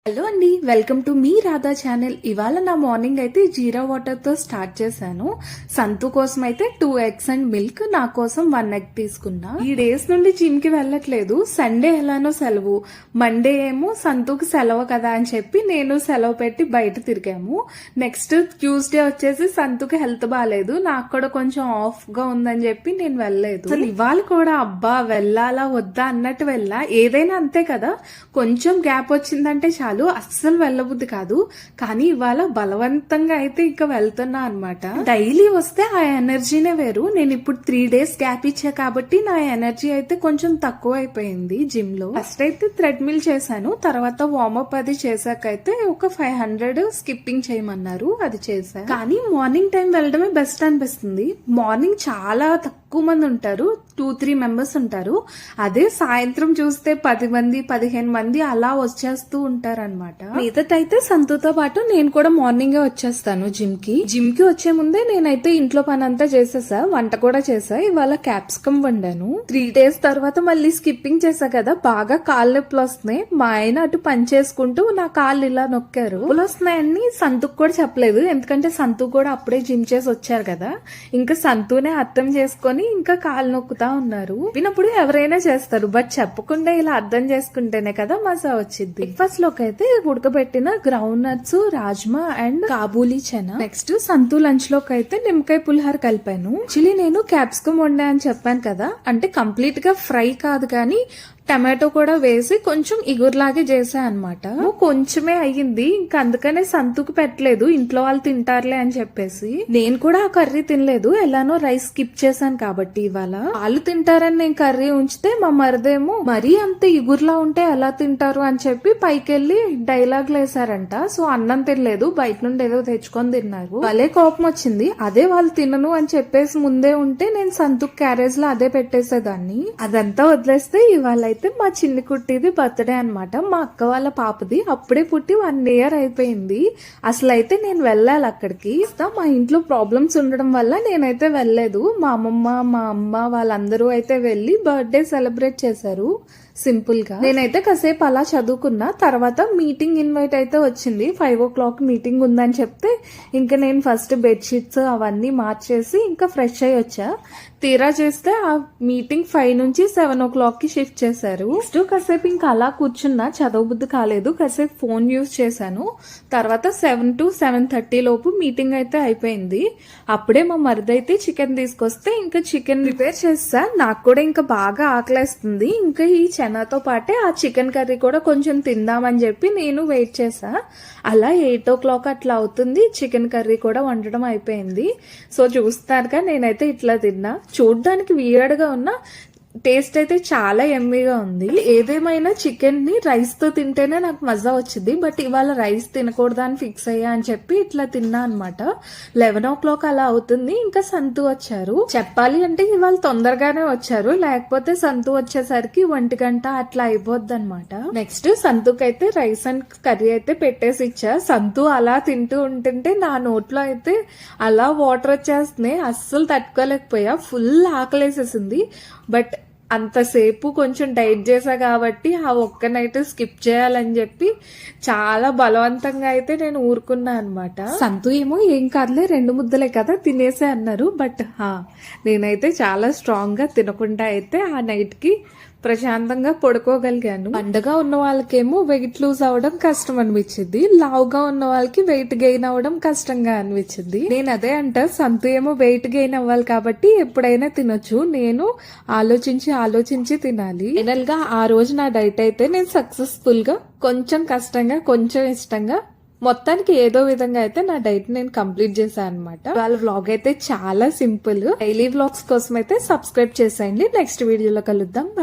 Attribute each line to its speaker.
Speaker 1: Hello అండి, welcome to me Radha channel. ఇవాళ నా మార్నింగ్ అయితే జీరా వాటర్ తో స్టార్ట్ చేశాను. సంతు కోసం అయితే 2 eggs అండ్ మిల్క్, నా కోసం 1 egg తీసుకున్నా. ఈ డేస్ నుండి జిమ్ కి వెళ్ళట్లేదు. సండే ఎలానో సెలవు, మండే ఏమో సంతుకి సెలవు కదా అని చెప్పి నేను సెలవు పెట్టి బయట తిరిగాము. నెక్స్ట్ ట్యూస్డే వచ్చేసి సంతుకి హెల్త్ బాగాలేదు, నాకు కూడా కొంచెం ఆఫ్ గా ఉందని చెప్పి నేను వెళ్ళలేదు. అసలు ఇవాళ కూడా అబ్బా వెళ్ళాలా వద్దా అన్నట్టు వెళ్ళా. ఏదైనా అంతే కదా, కొంచెం గ్యాప్ వచ్చిందంటే చాలు, అస్సలు వెళ్ళబుద్ది కాదు. కానీ ఇవాళ బలవంతంగా అయితే ఇంకా వెళ్తున్నా అనమాట. డైలీ వస్తే ఆ ఎనర్జీనే వేరు. నేను ఇప్పుడు 3 days గ్యాప్ ఇచ్చా కాబట్టి నా ఎనర్జీ అయితే కొంచెం తక్కువ అయిపోయింది జిమ్ లో. ఫస్ట్ అయితే థ్రెడ్మిల్ చేశాను, తర్వాత వార్మప్ అది చేశాకైతే ఒక 500 స్కిప్పింగ్ చేయమన్నారు, అది చేశాను. కానీ మార్నింగ్ టైం వెళ్ళడమే బెస్ట్ అనిపిస్తుంది. మార్నింగ్ చాలా తక్కువ మంది ఉంటారు, 2-3 members ఉంటారు. అదే సాయంత్రం చూస్తే 10 మంది 15 మంది అలా వచ్చేస్తూ ఉంటారు అనమాట. మీదటైతే సంతుతో పాటు నేను కూడా మార్నింగే వచ్చేస్తాను జిమ్ కి వచ్చే ముందే నేనైతే ఇంట్లో పని అంతా చేసేసా, వంట కూడా చేసా. ఇవాళ క్యాప్సికమ్ వండాను. 3 days తర్వాత మళ్ళీ స్కిప్పింగ్ చేసా కదా, బాగా కాళ్ళు నొప్పులు వస్తున్నాయి. మా ఆయన అటు పని చేసుకుంటూ నా కాళ్ళు ఇలా నొక్కారు. నొప్పులు వస్తున్నాయని సంతుకు కూడా చెప్పలేదు, ఎందుకంటే సంతు కూడా అప్పుడే జిమ్ చేసి వచ్చారు కదా. ఇంకా సంతునే అర్థం చేసుకొని ఇంకా కాళ్ళు నొక్కుతా ఉన్నారు. వినప్పుడు ఎవరైనా చేస్తారు, బట్ చెప్పకుండా ఇలా అర్థం చేసుకుంటేనే కదా మజా వచ్చింది. బ్రేక్ఫాస్ట్ లోకి అయితే ఉడకబెట్టిన ground nuts, rajma and Kabuli chana. Next Santhu lunch లోకి అయితే నిమ్మకాయ పులిహార కలిపాను. యాక్చువల్లీ నేను క్యాప్సికమ్ వండా అని చెప్పాను కదా, అంటే కంప్లీట్ గా ఫ్రై కాదు కానీ టమాటో కూడా వేసి కొంచెం ఇగురులాగే చేసా అనమాట. కొంచెమే అయ్యింది, ఇంకా అందుకనే సంతుకు పెట్టలేదు, ఇంట్లో వాళ్ళు తింటారులే అని చెప్పేసి. నేను కూడా ఆ కర్రీ తినలేదు, ఎలానో రైస్ స్కిప్ చేశాను కాబట్టి. ఇవాళ వాళ్ళు తింటారని నేను కర్రీ ఉంచితే మా మరిదేమో మరీ అంత ఇగురులా ఉంటే ఎలా తింటారు అని చెప్పి పైకెళ్ళి డైలాగ్లు వేసారంట. సో అన్నం తినలేదు, బయట నుండి ఏదో తెచ్చుకొని తిన్నారు. భలే కోపం వచ్చింది. అదే వాళ్ళు తినను అని చెప్పేసి ముందే ఉంటే నేను సంతుకు క్యారేజ్ లో అదే పెట్టేసేదాన్ని. అదంతా వదిలేస్తే ఇవాళ అయితే మా చిన్ని కుట్టిది బర్త్డే అనమాట. మా అక్క వాళ్ళ పాపది అప్పుడే పుట్టి 1 year అయిపోయింది. అసలు అయితే నేను వెళ్ళాలి అక్కడికి. మా ఇంట్లో ప్రాబ్లమ్స్ ఉండడం వల్ల నేనైతే వెళ్ళలేదు. మా అమ్మమ్మ మా అమ్మ వాళ్ళందరూ అయితే వెళ్ళి బర్త్డే సెలబ్రేట్ చేశారు సింపుల్ గా. నేనైతే కాసేపు అలా చదువుకున్నా. తర్వాత మీటింగ్ ఇన్వైట్ అయితే వచ్చింది. 5 o'clock మీటింగ్ ఉందని చెప్తే ఇంకా నేను ఫస్ట్ బెడ్షీట్స్ అవన్నీ మార్చేసి ఇంకా ఫ్రెష్ అయ్యి వచ్చా. తీరా చేస్తే ఆ మీటింగ్ 5 నుంచి 7 o'clock కి షిఫ్ట్ చేశారు. నెక్స్ట్ కాసేపు ఇంకా అలా కూర్చున్నా, చదవ బుద్ధి కాలేదు, కాసేపు ఫోన్ యూజ్ చేశాను. తర్వాత 7 to 7:30 లోపు మీటింగ్ అయితే అయిపోయింది. అప్పుడే మా మరిదైతే చికెన్ తీసుకొస్తే ఇంకా చికెన్ ప్రిపేర్ చేస్తా. నాకు కూడా ఇంకా బాగా ఆకలేస్తుంది. ఇంకా ఈ చనాతో పాటే ఆ చికెన్ కర్రీ కూడా కొంచెం తిందామని చెప్పి నేను వెయిట్ చేసా. అలా 8 o'clock అట్లా అవుతుంది. చికెన్ కర్రీ కూడా వండడం అయిపోయింది. సో చూస్తారుగా నేనైతే ఇట్లా తిన్నా. చూడ్డానికి వియర్డ్ గా ఉన్న టేస్ట్ అయితే చాలా ఎమ్మీగా ఉంది. ఏదేమైనా చికెన్ ని రైస్ తో తింటేనే నాకు మజా వచ్చింది. బట్ ఇవాళ రైస్ తినకూడదా అని ఫిక్స్ అయ్యా అని చెప్పి ఇట్లా తిన్నా అనమాట. 11 o'clock అలా అవుతుంది. ఇంకా సంతు వచ్చారు. చెప్పాలి అంటే ఇవాళ తొందరగానే వచ్చారు, లేకపోతే సంతు వచ్చేసరికి 1 గంట అట్లా అయిపోద్ది అనమాట. నెక్స్ట్ సంతుకైతే రైస్ అండ్ కర్రీ అయితే పెట్టేసి ఇచ్చా. సంతు అలా తింటూ ఉంటుంటే నా నోట్లో అయితే అలా వాటర్ వచ్చేస్తున్నాయి. అస్సలు తట్టుకోలేకపోయా, ఫుల్ ఆకలేసేసింది. బట్ అంతసేపు కొంచెం డైట్ చేసా కాబట్టి ఆ ఒక్క నైట్ స్కిప్ చేయాలని చెప్పి చాలా బలవంతంగా అయితే నేను ఊరుకున్నా అనమాట. సంతు ఏమో ఏం కాదులే 2 ముద్దలే కదా తినేసే అన్నారు. బట్ నేనైతే చాలా స్ట్రాంగ్ గా తినకుండా అయితే ఆ నైట్ కి ప్రశాంతంగా పడుకోగలిగాను. పండగా ఉన్న వాళ్ళకేమో వెయిట్ లూజ్ అవడం కష్టం అనిపించింది, లావుగా ఉన్న వాళ్ళకి వెయిట్ గెయిన్ అవడం కష్టంగా అనిపించింది. నేను అదే అంటా, సంతు ఏమో వెయిట్ గెయిన్ అవ్వాలి కాబట్టి ఎప్పుడైనా తినొచ్చు, నేను ఆలోచించి తినాలి. ఫైనల్ గా ఆ రోజు నా డైట్ అయితే నేను సక్సెస్ఫుల్ గా కొంచెం కష్టంగా కొంచెం ఇష్టంగా మొత్తానికి ఏదో విధంగా అయితే నా డైట్ నేను కంప్లీట్ చేశాను అనమాట. వాళ్ళ వ్లాగ్ అయితే చాలా సింపుల్. డైలీ వ్లాగ్స్ కోసం అయితే సబ్స్క్రైబ్ చేసేయండి. నెక్స్ట్ వీడియోలో కలుద్దాం. బాయ్.